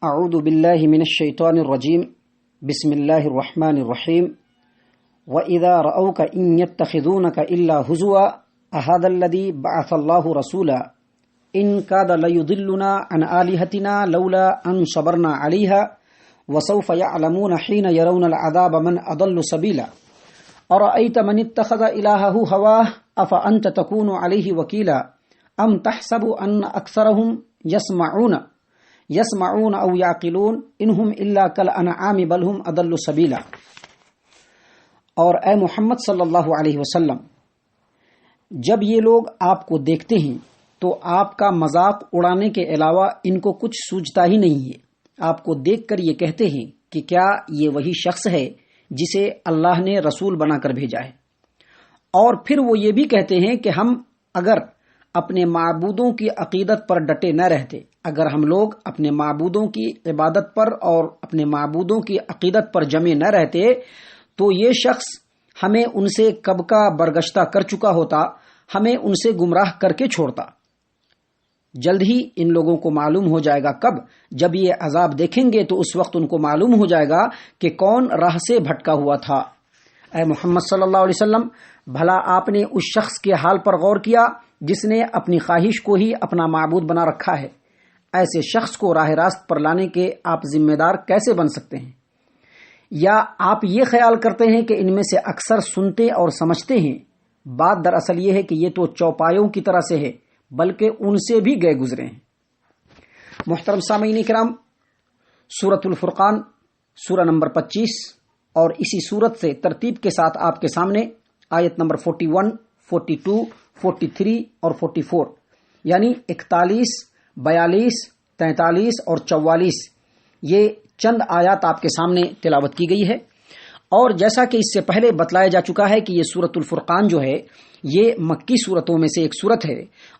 اعوذ باللہ من الشیطان الرجیم بسم اللہ الرحمن الرحیم وَإِذَا رَأَوْكَ إِن يَتَّخِذُونَكَ إِلَّا هُزُوًا أَهَذَا الَّذِي بَعَثَ اللَّهُ رَسُولًا إِن كَادَ لَيُضِلُّنَا عَنْ آلِهَتِنَا لَوْلَا أَن صَبَرْنَا عَلَيْهَا وَسَوْفَ يَعْلَمُونَ حِينَ يَرَوْنَ الْعَذَابَ مَنْ أَضَلُّ سَبِيلًا أَرَأَيْتَ مَنِ اتَّخَذَ إِلَٰهَهُ هَوَاهُ أَفَأَنْتَ تَكُونُ عَلَيْهِ وَكِيلًا أَمْ تَحْسَبُ أَنَّ أَكْثَرَهُمْ يسمعون او یعقلون انہم الا کالانعام بل هم اضل سبیلا۔ اور اے محمد صلی اللہ علیہ وسلم، جب یہ لوگ آپ کو دیکھتے ہیں تو آپ کا مذاق اڑانے کے علاوہ ان کو کچھ سوجتا ہی نہیں ہے۔ آپ کو دیکھ کر یہ کہتے ہیں کہ کیا یہ وہی شخص ہے جسے اللہ نے رسول بنا کر بھیجا ہے، اور پھر وہ یہ بھی کہتے ہیں کہ ہم اگر اپنے معبودوں کی عقیدت پر ڈٹے نہ رہتے، اگر ہم لوگ اپنے معبودوں کی عبادت پر اور اپنے معبودوں کی عقیدت پر جمے نہ رہتے تو یہ شخص ہمیں ان سے کب کا برگشتہ کر چکا ہوتا، ہمیں ان سے گمراہ کر کے چھوڑتا۔ جلد ہی ان لوگوں کو معلوم ہو جائے گا، کب؟ جب یہ عذاب دیکھیں گے تو اس وقت ان کو معلوم ہو جائے گا کہ کون راہ سے بھٹکا ہوا تھا۔ اے محمد صلی اللہ علیہ وسلم، بھلا آپ نے اس شخص کے حال پر غور کیا جس نے اپنی خواہش کو ہی اپنا معبود بنا رکھا ہے؟ ایسے شخص کو راہ راست پر لانے کے آپ ذمہ دار کیسے بن سکتے ہیں؟ یا آپ یہ خیال کرتے ہیں کہ ان میں سے اکثر سنتے اور سمجھتے ہیں؟ بات دراصل یہ ہے کہ یہ تو چوپایوں کی طرح سے ہے، بلکہ ان سے بھی گئے گزرے ہیں۔ محترم سامعین کرام، سورۃ الفرقان سورہ نمبر 25 اور اسی سورت سے ترتیب کے ساتھ آپ کے سامنے آیت نمبر 41، 42، 43 اور 44 یعنی 41، 42، 43 اور 44 یہ چند آیات آپ کے سامنے تلاوت کی گئی ہے۔ اور جیسا کہ اس سے پہلے بتلایا جا چکا ہے کہ یہ سورۃ الفرقان جو ہے یہ مکی سورتوں میں سے ایک سورت ہے،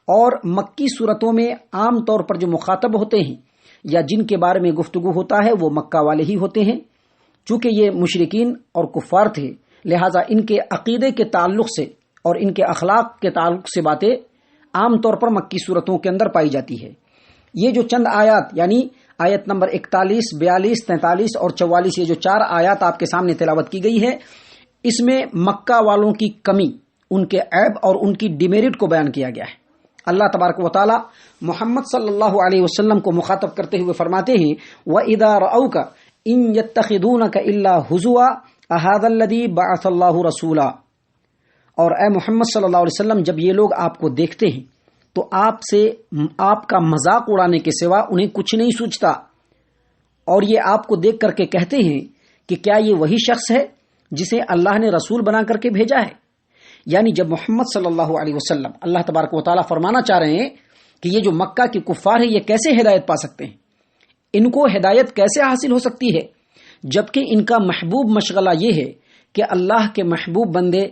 اور مکی سورتوں میں عام طور پر جو مخاطب ہوتے ہیں یا جن کے بارے میں گفتگو ہوتا ہے وہ مکہ والے ہی ہوتے ہیں۔ چونکہ یہ مشرکین اور کفار تھے، لہٰذا ان کے عقیدے کے تعلق سے اور ان کے اخلاق کے تعلق سے باتیں عام طور پر مکی سورتوں کے اندر پائی جاتی ہے۔ یہ جو چند آیات یعنی آیت نمبر 41، 42، 43 اور 44 یہ جو 4 آیات آپ کے سامنے تلاوت کی گئی ہے، اس میں مکہ والوں کی کمی، ان کے عیب اور ان کی ڈیمیرٹ کو بیان کیا گیا ہے۔ اللہ تبارک و تعالی محمد صلی اللہ علیہ وسلم کو مخاطب کرتے ہوئے فرماتے ہیں وَإِذَا رَأَوْكَ إِن يَتَّخِذُونَكَ إِلَّا هُزُوًا أَهَذَا الَّذِي بَعَثَ اللَّهُ رَسُولًا۔ اور اے محمد صلی اللہ علیہ وسلم، جب یہ لوگ آپ کو دیکھتے ہیں تو آپ کا مذاق اڑانے کے سوا انہیں کچھ نہیں سوچتا، اور یہ آپ کو دیکھ کر کے کہتے ہیں کہ کیا یہ وہی شخص ہے جسے اللہ نے رسول بنا کر کے بھیجا ہے؟ یعنی جب محمد صلی اللہ علیہ وسلم، اللہ تبارک و تعالیٰ فرمانا چاہ رہے ہیں کہ یہ جو مکہ کے کفار ہیں یہ کیسے ہدایت پا سکتے ہیں، ان کو ہدایت کیسے حاصل ہو سکتی ہے، جبکہ ان کا محبوب مشغلہ یہ ہے کہ اللہ کے محبوب بندے،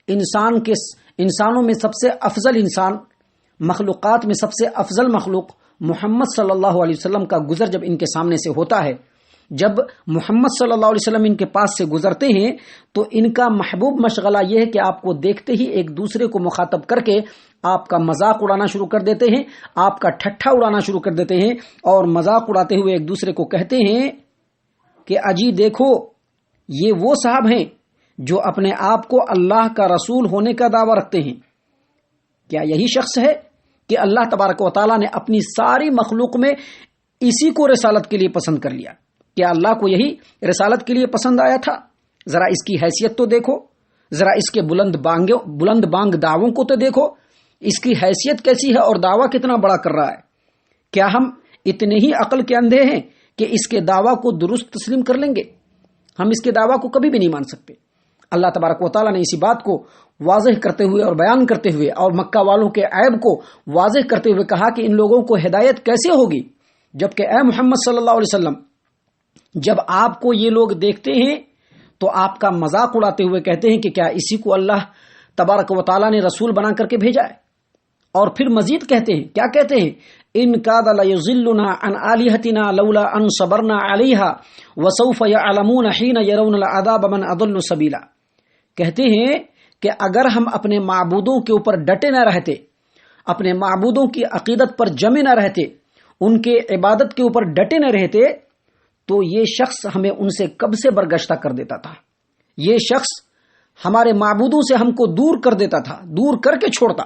انسانوں میں سب سے افضل انسان، مخلوقات میں سب سے افضل مخلوق محمد صلی اللہ علیہ وسلم کا گزر جب ان کے سامنے سے ہوتا ہے، جب محمد صلی اللہ علیہ وسلم ان کے پاس سے گزرتے ہیں تو ان کا محبوب مشغلہ یہ ہے کہ آپ کو دیکھتے ہی ایک دوسرے کو مخاطب کر کے آپ کا مذاق اڑانا شروع کر دیتے ہیں، آپ کا ٹھٹھا اڑانا شروع کر دیتے ہیں، اور مذاق اڑاتے ہوئے ایک دوسرے کو کہتے ہیں کہ اجی دیکھو یہ وہ صاحب ہیں جو اپنے آپ کو اللہ کا رسول ہونے کا دعویٰ رکھتے ہیں۔ کیا یہی شخص ہے کہ اللہ تبارک و تعالیٰ نے اپنی ساری مخلوق میں اسی کو رسالت کے لیے پسند کر لیا؟ کیا اللہ کو یہی رسالت کے لیے پسند آیا تھا؟ ذرا اس کی حیثیت تو دیکھو، ذرا اس کے بلند بانگ دعووں کو تو دیکھو، اس کی حیثیت کیسی ہے اور دعویٰ کتنا بڑا کر رہا ہے۔ کیا ہم اتنے ہی عقل کے اندھے ہیں کہ اس کے دعویٰ کو درست تسلیم کر لیں گے؟ ہم اس کے دعویٰ کو کبھی بھی نہیں مان سکتے۔ اللہ تبارک و تعالیٰ نے اسی بات کو واضح کرتے ہوئے اور بیان کرتے ہوئے اور مکہ والوں کے عیب کو واضح کرتے ہوئے کہا کہ ان لوگوں کو ہدایت کیسے ہوگی، جبکہ اے محمد صلی اللہ علیہ وسلم، جب آپ کو یہ لوگ دیکھتے ہیں تو آپ کا مذاق اڑاتے ہوئے کہتے ہیں کہ کیا اسی کو اللہ تبارک و تعالیٰ نے رسول بنا کر کے بھیجا ہے؟ اور پھر مزید کہتے ہیں، کیا کہتے ہیں؟ ان کاد لیضلنا عن آلہتنا لولا ان صبرنا علیہا وسوف یعلمون حین یرون العذاب من اضل سبیلا۔ کہتے ہیں کہ اگر ہم اپنے معبودوں کے اوپر ڈٹے نہ رہتے، اپنے معبودوں کی عقیدت پر جمے نہ رہتے، ان کے عبادت کے اوپر ڈٹے نہ رہتے تو یہ شخص ہمیں ان سے کب سے برگشتہ کر دیتا تھا. یہ شخص ہمارے معبودوں سے ہم کو دور کر دیتا تھا، دور کر کے چھوڑتا.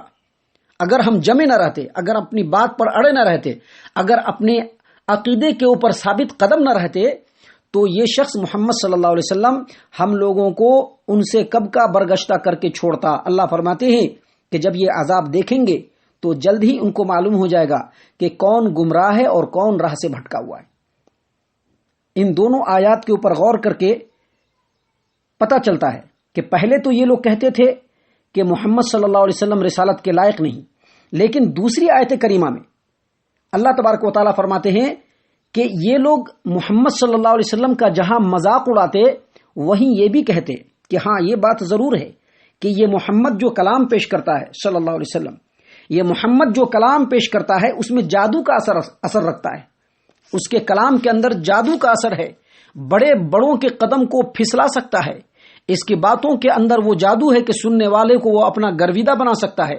اگر ہم جمے نہ رہتے، اگر اپنی بات پر اڑے نہ رہتے، اگر اپنے عقیدے کے اوپر ثابت قدم نہ رہتے تو یہ شخص محمد صلی اللہ علیہ وسلم ہم لوگوں کو ان سے کب کا برگشتہ کر کے چھوڑتا. اللہ فرماتے ہیں کہ جب یہ عذاب دیکھیں گے تو جلد ہی ان کو معلوم ہو جائے گا کہ کون گمراہ ہے اور کون راہ سے بھٹکا ہوا ہے. ان دونوں آیات کے اوپر غور کر کے پتہ چلتا ہے کہ پہلے تو یہ لوگ کہتے تھے کہ محمد صلی اللہ علیہ وسلم رسالت کے لائق نہیں، لیکن دوسری آیت کریمہ میں اللہ تبارک و تعالیٰ فرماتے ہیں کہ یہ لوگ محمد صلی اللہ علیہ وسلم کا جہاں مذاق اڑاتے وہیں یہ بھی کہتے کہ ہاں یہ بات ضرور ہے کہ یہ محمد جو کلام پیش کرتا ہے صلی اللہ علیہ وسلم، یہ محمد جو کلام پیش کرتا ہے اس میں جادو کا اثر رکھتا ہے، اس کے کلام کے اندر جادو کا اثر ہے، بڑے بڑوں کے قدم کو پھسلا سکتا ہے، اس کی باتوں کے اندر وہ جادو ہے کہ سننے والے کو وہ اپنا گرویدہ بنا سکتا ہے.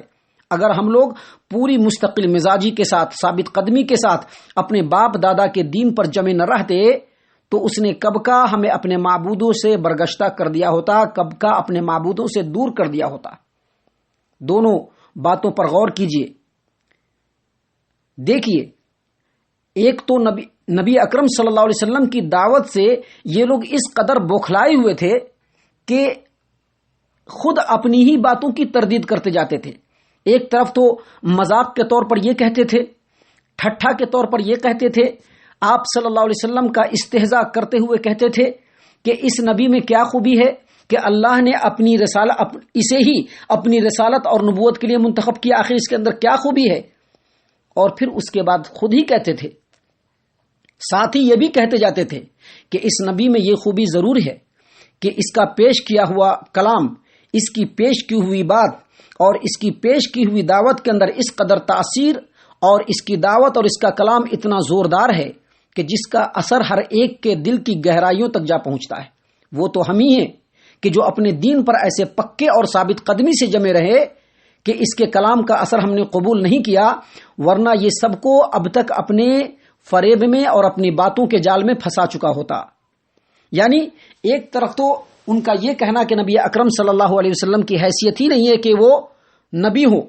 اگر ہم لوگ پوری مستقل مزاجی کے ساتھ، ثابت قدمی کے ساتھ اپنے باپ دادا کے دین پر جمے نہ رہتے تو اس نے کب کا ہمیں اپنے معبودوں سے برگشتہ کر دیا ہوتا، کب کا اپنے معبودوں سے دور کر دیا ہوتا. دونوں باتوں پر غور کیجئے. دیکھیے، ایک تو نبی اکرم صلی اللہ علیہ وسلم کی دعوت سے یہ لوگ اس قدر بوکھلائے ہوئے تھے کہ خود اپنی ہی باتوں کی تردید کرتے جاتے تھے. ایک طرف تو مذاق کے طور پر یہ کہتے تھے، ٹھٹھا کے طور پر یہ کہتے تھے، آپ صلی اللہ علیہ وسلم کا استہزاء کرتے ہوئے کہتے تھے کہ اس نبی میں کیا خوبی ہے کہ اللہ نے اسے ہی اپنی رسالت اور نبوت کے لیے منتخب کیا، آخر اس کے اندر کیا خوبی ہے. اور پھر اس کے بعد خود ہی کہتے تھے، ساتھ ہی یہ بھی کہتے جاتے تھے کہ اس نبی میں یہ خوبی ضرور ہے کہ اس کا پیش کیا ہوا کلام، اس کی پیش کی ہوئی بات اور اس کی پیش کی ہوئی دعوت کے اندر اس قدر تاثیر اور اس کی دعوت اور اس کا کلام اتنا زوردار ہے کہ جس کا اثر ہر ایک کے دل کی گہرائیوں تک جا پہنچتا ہے. وہ تو ہم ہی ہیں کہ جو اپنے دین پر ایسے پکے اور ثابت قدمی سے جمے رہے کہ اس کے کلام کا اثر ہم نے قبول نہیں کیا، ورنہ یہ سب کو اب تک اپنے فریب میں اور اپنی باتوں کے جال میں پھنسا چکا ہوتا. یعنی ایک طرف تو ان کا یہ کہنا کہ نبی اکرم صلی اللہ علیہ وسلم کی حیثیت ہی نہیں ہے کہ وہ نبی ہو،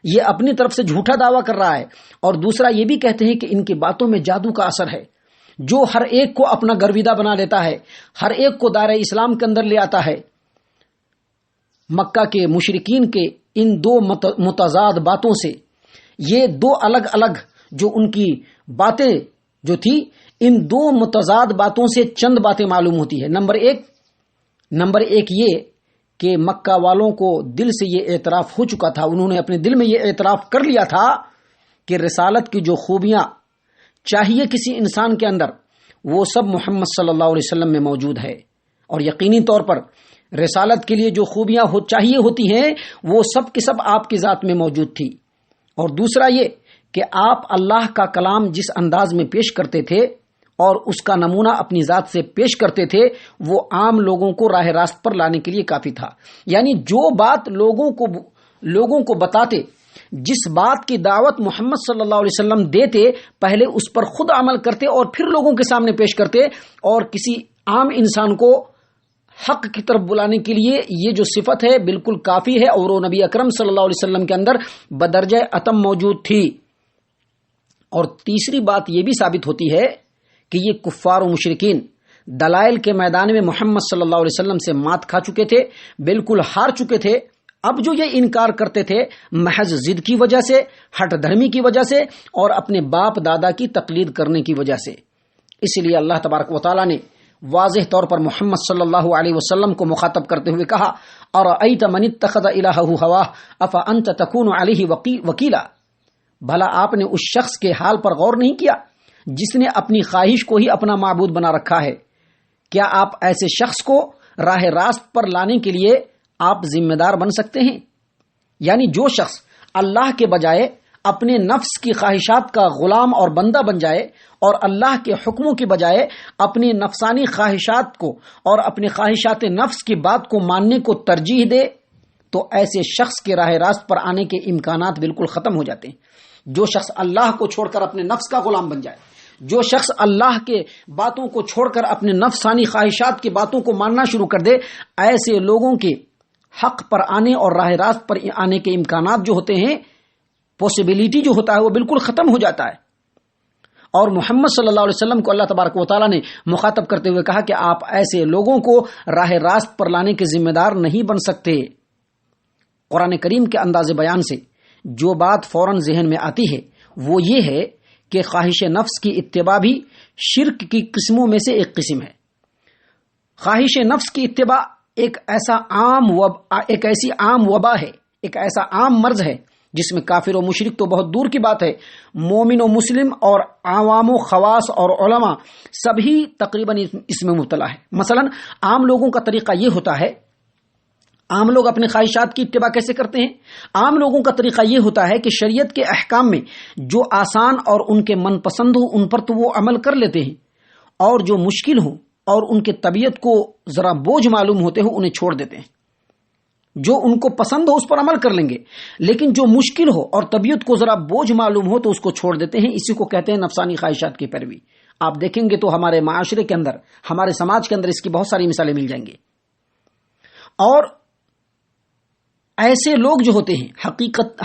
یہ اپنی طرف سے جھوٹا دعویٰ کر رہا ہے، اور دوسرا یہ بھی کہتے ہیں کہ ان کی باتوں میں جادو کا اثر ہے جو ہر ایک کو اپنا گرویدہ بنا لیتا ہے، ہر ایک کو دائرہ اسلام کے اندر لے آتا ہے. مکہ کے مشرکین کے ان دو متضاد باتوں سے، یہ دو الگ الگ جو ان کی باتیں جو تھی، ان دو متضاد باتوں سے چند باتیں معلوم ہوتی ہے. نمبر ایک یہ کہ مکہ والوں کو دل سے یہ اعتراف ہو چکا تھا، انہوں نے اپنے دل میں یہ اعتراف کر لیا تھا کہ رسالت کی جو خوبیاں چاہیے کسی انسان کے اندر وہ سب محمد صلی اللہ علیہ وسلم میں موجود ہے، اور یقینی طور پر رسالت کے لیے جو خوبیاں چاہیے ہوتی ہیں وہ سب کی سب آپ کی ذات میں موجود تھی. اور دوسرا یہ کہ آپ اللہ کا کلام جس انداز میں پیش کرتے تھے اور اس کا نمونہ اپنی ذات سے پیش کرتے تھے وہ عام لوگوں کو راہ راست پر لانے کے لیے کافی تھا. یعنی جو بات لوگوں کو بتاتے، جس بات کی دعوت محمد صلی اللہ علیہ وسلم دیتے، پہلے اس پر خود عمل کرتے اور پھر لوگوں کے سامنے پیش کرتے، اور کسی عام انسان کو حق کی طرف بلانے کے لیے یہ جو صفت ہے بالکل کافی ہے، اور وہ نبی اکرم صلی اللہ علیہ وسلم کے اندر بدرجہ اتم موجود تھی. اور تیسری بات یہ بھی ثابت ہوتی ہے کہ یہ کفار و مشرکین دلائل کے میدان میں محمد صلی اللہ علیہ وسلم سے مات کھا چکے تھے، بالکل ہار چکے تھے. اب جو یہ انکار کرتے تھے محض ضد کی وجہ سے، ہٹ دھرمی کی وجہ سے، اور اپنے باپ دادا کی تقلید کرنے کی وجہ سے. اس لیے اللہ تبارک و تعالیٰ نے واضح طور پر محمد صلی اللہ علیہ وسلم کو مخاطب کرتے ہوئے کہا، اَرَأَيْتَ مَنِ اتَّخَذَ إِلَٰهَهُ هَوَاهُ أَفَأَنْتَ تَكُونُ عَلَيْهِ وَكِيلًا. بھلا آپ نے اس شخص کے حال پر غور نہیں کیا جس نے اپنی خواہش کو ہی اپنا معبود بنا رکھا ہے؟ کیا آپ ایسے شخص کو راہ راست پر لانے کے لیے آپ ذمہ دار بن سکتے ہیں؟ یعنی جو شخص اللہ کے بجائے اپنے نفس کی خواہشات کا غلام اور بندہ بن جائے اور اللہ کے حکموں کی بجائے اپنی نفسانی خواہشات کو اور اپنی خواہشات نفس کی بات کو ماننے کو ترجیح دے تو ایسے شخص کے راہ راست پر آنے کے امکانات بالکل ختم ہو جاتے ہیں. جو شخص اللہ کو چھوڑ کر اپنے نفس کا غلام بن جائے، جو شخص اللہ کے باتوں کو چھوڑ کر اپنے نفسانی خواہشات کی باتوں کو ماننا شروع کر دے، ایسے لوگوں کے حق پر آنے اور راہ راست پر آنے کے امکانات جو ہوتے ہیں، پاسبلٹی جو ہوتا ہے، وہ بالکل ختم ہو جاتا ہے۔ اور محمد صلی اللہ علیہ وسلم کو اللہ تبارک و تعالیٰ نے مخاطب کرتے ہوئے کہا کہ آپ ایسے لوگوں کو راہ راست پر لانے کے ذمہ دار نہیں بن سکتے۔ قرآن کریم کے انداز بیان سے جو بات فوراً ذہن میں آتی ہے وہ یہ ہے کہ خواہش نفس کی اتباع بھی شرک کی قسموں میں سے ایک قسم ہے۔ خواہش نفس کی اتباع ایک ایسی عام وبا ہے، ایک ایسا عام مرض ہے جس میں کافر و مشرک تو بہت دور کی بات ہے، مومن و مسلم اور عوام و خواص اور علماء سبھی تقریباً اس میں مبتلا ہے۔ مثلا عام لوگوں کا طریقہ یہ ہوتا ہے، عام لوگ اپنے خواہشات کی اتباع کیسے کرتے ہیں؟ عام لوگوں کا طریقہ یہ ہوتا ہے کہ شریعت کے احکام میں جو آسان اور ان کے من پسند ہو ان پر تو وہ عمل کر لیتے ہیں، اور جو مشکل ہو اور ان کے طبیعت کو ذرا بوجھ معلوم ہوتے ہو انہیں چھوڑ دیتے ہیں۔ جو ان کو پسند ہو اس پر عمل کر لیں گے، لیکن جو مشکل ہو اور طبیعت کو ذرا بوجھ معلوم ہو تو اس کو چھوڑ دیتے ہیں۔ اسی کو کہتے ہیں نفسانی خواہشات کی پیروی۔ آپ دیکھیں گے تو ہمارے معاشرے کے اندر، ہمارے سماج کے اندر اس کی بہت ساری مثالیں مل جائیں گی۔ اور ایسے لوگ جو ہوتے ہیں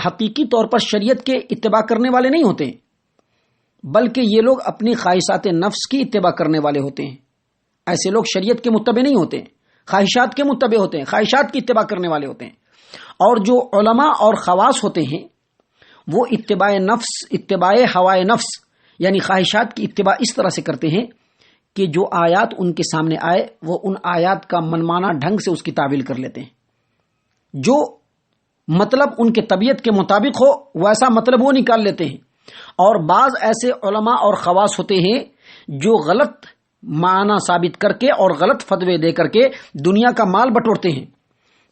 حقیقی طور پر شریعت کے اتباع کرنے والے نہیں ہوتے ہیں، بلکہ یہ لوگ اپنی خواہشات نفس کی اتباع کرنے والے ہوتے ہیں۔ ایسے لوگ شریعت کے متبع نہیں ہوتے ہیں، خواہشات کے متبع ہوتے ہیں، خواہشات کی اتباع کرنے والے ہوتے ہیں۔ اور جو علماء اور خواص ہوتے ہیں وہ اتباع ہوائے نفس یعنی خواہشات کی اتباع اس طرح سے کرتے ہیں کہ جو آیات ان کے سامنے آئے وہ ان آیات کا منمانا ڈھنگ سے اس کی تعویل کر لیتے ہیں، جو مطلب ان کے طبیعت کے مطابق ہو ویسا مطلب وہ نکال لیتے ہیں۔ اور بعض ایسے علماء اور خواص ہوتے ہیں جو غلط معنی ثابت کر کے اور غلط فتوے دے کر کے دنیا کا مال بٹورتے ہیں۔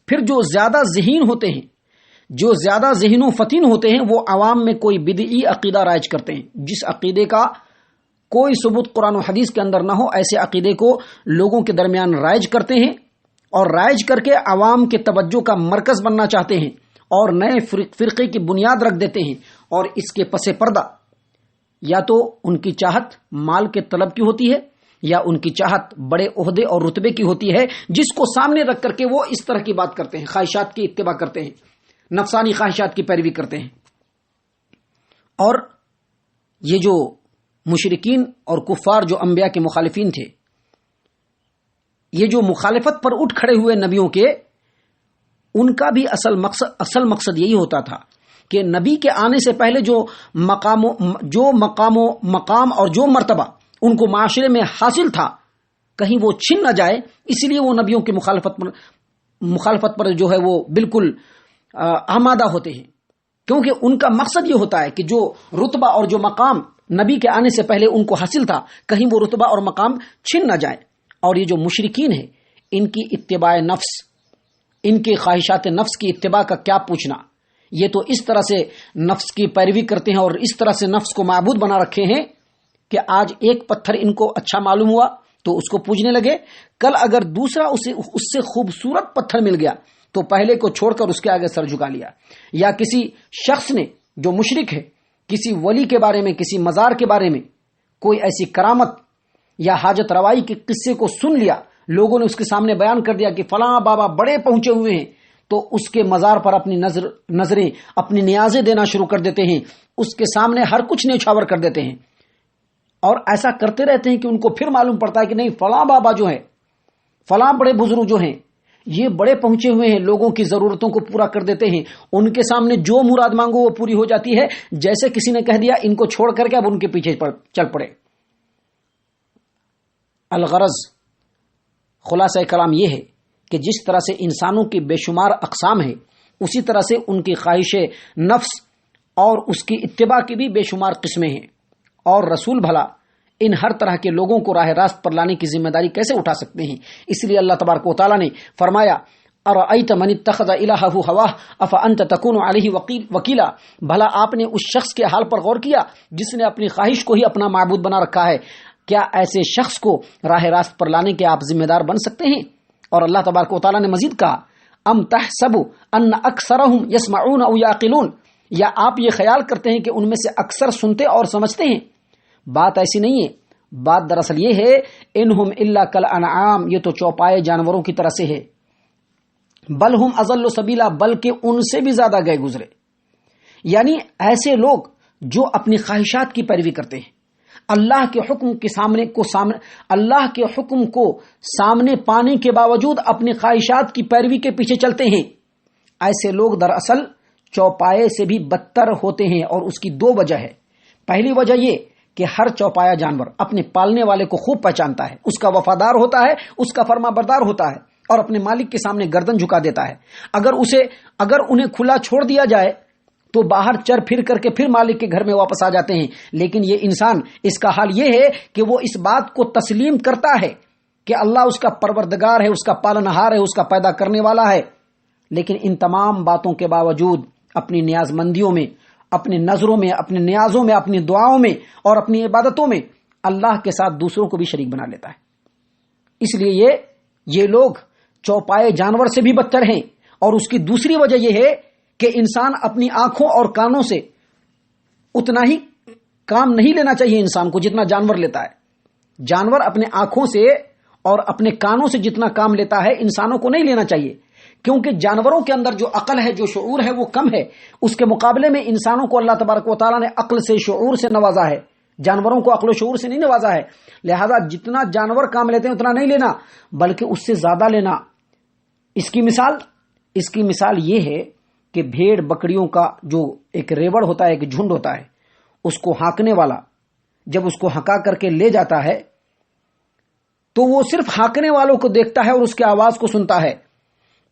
پھر جو زیادہ ذہین ہوتے ہیں، جو زیادہ ذہین و فتین ہوتے ہیں، وہ عوام میں کوئی بدعی عقیدہ رائج کرتے ہیں، جس عقیدے کا کوئی ثبوت قرآن و حدیث کے اندر نہ ہو، ایسے عقیدے کو لوگوں کے درمیان رائج کرتے ہیں اور رائج کر کے عوام کے توجہ کا مرکز بننا چاہتے ہیں اور نئے فرقے کی بنیاد رکھ دیتے ہیں۔ اور اس کے پس پردہ یا تو ان کی چاہت مال کے طلب کی ہوتی ہے یا ان کی چاہت بڑے عہدے اور رتبے کی ہوتی ہے، جس کو سامنے رکھ کر کے وہ اس طرح کی بات کرتے ہیں، خواہشات کی اتباع کرتے ہیں، نفسانی خواہشات کی پیروی کرتے ہیں۔ اور یہ جو مشرکین اور کفار جو انبیاء کے مخالفین تھے، یہ جو مخالفت پر اٹھ کھڑے ہوئے نبیوں کے، ان کا بھی اصل مقصد یہی ہوتا تھا کہ نبی کے آنے سے پہلے جو مقام اور جو مرتبہ ان کو معاشرے میں حاصل تھا کہیں وہ چھن نہ جائے، اس لیے وہ نبیوں کی مخالفت پر جو ہے وہ بالکل آمادہ ہوتے ہیں، کیونکہ ان کا مقصد یہ ہوتا ہے کہ جو رتبہ اور جو مقام نبی کے آنے سے پہلے ان کو حاصل تھا کہیں وہ رتبہ اور مقام چھن نہ جائے۔ اور یہ جو مشرکین ہیں، ان کی اتباع نفس، ان کے خواہشات نفس کی اتباع کا کیا پوچھنا، یہ تو اس طرح سے نفس کی پیروی کرتے ہیں اور اس طرح سے نفس کو معبود بنا رکھے ہیں کہ آج ایک پتھر ان کو اچھا معلوم ہوا تو اس کو پوجنے لگے، کل اگر دوسرا اس سے خوبصورت پتھر مل گیا تو پہلے کو چھوڑ کر اس کے آگے سر جھکا لیا۔ یا کسی شخص نے جو مشرک ہے کسی ولی کے بارے میں، کسی مزار کے بارے میں کوئی ایسی کرامت یا حاجت روائی کے قصے کو سن لیا، لوگوں نے اس کے سامنے بیان کر دیا کہ فلاں بابا بڑے پہنچے ہوئے ہیں، تو اس کے مزار پر اپنی نظریں اپنی نیازیں دینا شروع کر دیتے ہیں، اس کے سامنے ہر کچھ نیچھاور کر دیتے ہیں، اور ایسا کرتے رہتے ہیں کہ ان کو پھر معلوم پڑتا ہے کہ نہیں، فلاں بابا جو ہے، فلاں بڑے بزرگ جو ہیں، یہ بڑے پہنچے ہوئے ہیں، لوگوں کی ضرورتوں کو پورا کر دیتے ہیں، ان کے سامنے جو مراد مانگو وہ پوری ہو جاتی ہے، جیسے کسی نے کہہ دیا ان کو چھوڑ کر کے اب ان کے پیچھے چل پڑے۔ الغرض، خلاصہ کلام یہ ہے کہ جس طرح سے انسانوں کی بے شمار اقسام ہیں، اسی طرح سے ان کی خواہش نفس اور اس کی اتباع کی بھی بے شمار قسمیں ہیں، اور رسول بھلا ان ہر طرح کے لوگوں کو راہ راست پر لانے کی ذمہ داری کیسے اٹھا سکتے ہیں؟ اس لیے اللہ تبارک و تعالیٰ نے فرمایا، ارأیت من اتخذ الہہ ہواہ افانت تکون علیہ وکیلا، بھلا آپ نے اس شخص کے حال پر غور کیا جس نے اپنی خواہش کو ہی اپنا معبود بنا رکھا ہے؟ کیا ایسے شخص کو راہ راست پر لانے کے آپ ذمہ دار بن سکتے ہیں؟ اور اللہ تبارک و تعالیٰ نے مزید کہا، ام تحسب ان اکثرهم یسمعون او یعقلون، یا آپ یہ خیال کرتے ہیں کہ ان میں سے اکثر سنتے اور سمجھتے ہیں؟ بات ایسی نہیں ہے. بات دراصل یہ ہے انہم الا کالانعام، یہ تو چوپائے جانوروں کی طرح سے ہے. بل ہم اضل سبیلا، بلکہ ان سے بھی زیادہ گئے گزرے. یعنی ایسے لوگ جو اپنی خواہشات کی پیروی کرتے ہیں، اللہ کے حکم کے اللہ کے حکم کو سامنے پانے کے باوجود اپنی خواہشات کی پیروی کے پیچھے چلتے ہیں، ایسے لوگ دراصل چوپائے سے بھی بدتر ہوتے ہیں. اور اس کی دو وجہ ہے. پہلی وجہ یہ کہ ہر چوپایا جانور اپنے پالنے والے کو خوب پہچانتا ہے، اس کا وفادار ہوتا ہے، اس کا فرما بردار ہوتا ہے اور اپنے مالک کے سامنے گردن جھکا دیتا ہے. اگر انہیں کھلا چھوڑ دیا جائے تو باہر چر پھر کر کے پھر مالک کے گھر میں واپس آ جاتے ہیں. لیکن یہ انسان، اس کا حال یہ ہے کہ وہ اس بات کو تسلیم کرتا ہے کہ اللہ اس کا پروردگار ہے، اس کا پالنہار ہے، اس کا پیدا کرنے والا ہے. لیکن ان تمام باتوں کے باوجود اپنی نیاز مندیوں میں، اپنی نظروں میں، اپنے نیازوں میں، اپنی دعاؤں میں اور اپنی عبادتوں میں اللہ کے ساتھ دوسروں کو بھی شریک بنا لیتا ہے. اس لیے یہ لوگ چوپائے جانور سے بھی بدتر ہیں. اور اس کی دوسری وجہ یہ ہے کہ انسان اپنی آنکھوں اور کانوں سے اتنا ہی کام نہیں لینا چاہیے انسان کو جتنا جانور لیتا ہے. جانور اپنے آنکھوں سے اور اپنے کانوں سے جتنا کام لیتا ہے انسانوں کو نہیں لینا چاہیے، کیونکہ جانوروں کے اندر جو عقل ہے، جو شعور ہے، وہ کم ہے. اس کے مقابلے میں انسانوں کو اللہ تبارک و تعالیٰ نے عقل سے، شعور سے نوازا ہے. جانوروں کو عقل و شعور سے نہیں نوازا ہے. لہذا جتنا جانور کام لیتے ہیں اتنا نہیں لینا، بلکہ اس سے زیادہ لینا. اس کی مثال یہ ہے کہ بھیڑ بکریوں کا جو ایک ریوڑ ہوتا ہے، ایک جھنڈ ہوتا ہے، اس کو ہانکنے والا جب اس کو ہکا کر کے لے جاتا ہے تو وہ صرف ہانکنے والوں کو دیکھتا ہے اور اس کی آواز کو سنتا ہے.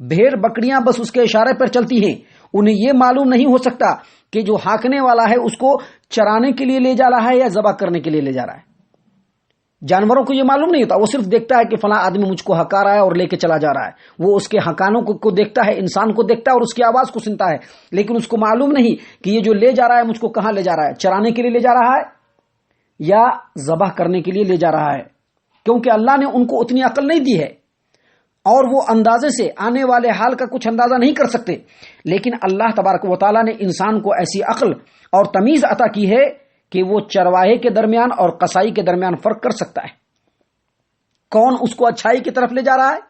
بھیڑ بکریاں بس اس کے اشارے پر چلتی ہیں. انہیں یہ معلوم نہیں ہو سکتا کہ جو ہانکنے والا ہے اس کو چرانے کے لیے لے جا رہا ہے یا ذبح کرنے کے لیے لے جا رہا ہے. جانوروں کو یہ معلوم نہیں ہوتا. وہ صرف دیکھتا ہے کہ فلاں آدمی مجھ کو ہکا رہا ہے اور لے کے چلا جا رہا ہے. وہ اس کے ہکانوں کو دیکھتا ہے، انسان کو دیکھتا ہے اور اس کی آواز کو سنتا ہے. لیکن اس کو معلوم نہیں کہ یہ جو لے جا رہا ہے مجھ کو کہاں لے جا رہا ہے، چرانے کے لیے لے جا رہا ہے یا ذبح کرنے کے لیے لے جا رہا ہے. کیونکہ اللہ نے ان کو اتنی عقل نہیں دی ہے اور وہ اندازے سے آنے والے حال کا کچھ اندازہ نہیں کر سکتے. لیکن اللہ تبارک و تعالیٰ نے انسان کو ایسی عقل اور تمیز عطا کی ہے کہ وہ چرواہے کے درمیان اور قصائی کے درمیان فرق کر سکتا ہے. کون اس کو اچھائی کی طرف لے جا رہا ہے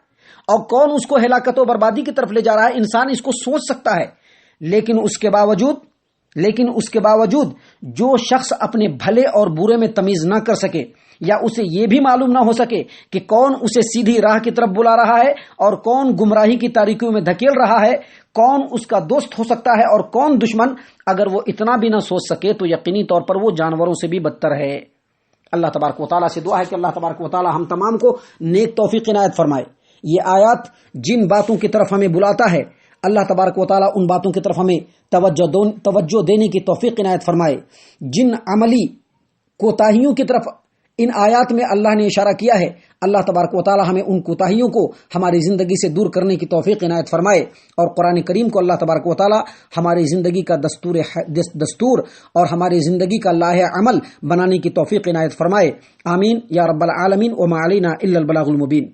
اور کون اس کو ہلاکت و بربادی کی طرف لے جا رہا ہے، انسان اس کو سوچ سکتا ہے. لیکن اس کے باوجود جو شخص اپنے بھلے اور برے میں تمیز نہ کر سکے، یا اسے یہ بھی معلوم نہ ہو سکے کہ کون اسے سیدھی راہ کی طرف بلا رہا ہے اور کون گمراہی کی تاریکیوں میں دھکیل رہا ہے، کون اس کا دوست ہو سکتا ہے اور کون دشمن، اگر وہ اتنا بھی نہ سوچ سکے تو یقینی طور پر وہ جانوروں سے بھی بدتر ہے. اللہ تبارک و تعالیٰ سے دعا ہے کہ اللہ تبارک و تعالیٰ ہم تمام کو نیک توفیق عنایت فرمائے. یہ آیات جن باتوں کی طرف ہمیں بلاتا ہے، اللہ تبارک و تعالیٰ ان باتوں کی طرف ہمیں توجہ دینے کی توفیق عنایت فرمائے. جن عملی کوتاہیوں کی طرف ان آیات میں اللہ نے اشارہ کیا ہے، اللہ تبارک و تعالی ہمیں ان کوتاہیوں کو ہماری زندگی سے دور کرنے کی توفیق عنایت فرمائے. اور قرآن کریم کو اللہ تبارک و تعالی ہماری زندگی کا دستور اور ہماری زندگی کا لائحہ عمل بنانے کی توفیق عنایت فرمائے. آمین یا رب العالمین. وما علینا الا البلاغ المبین.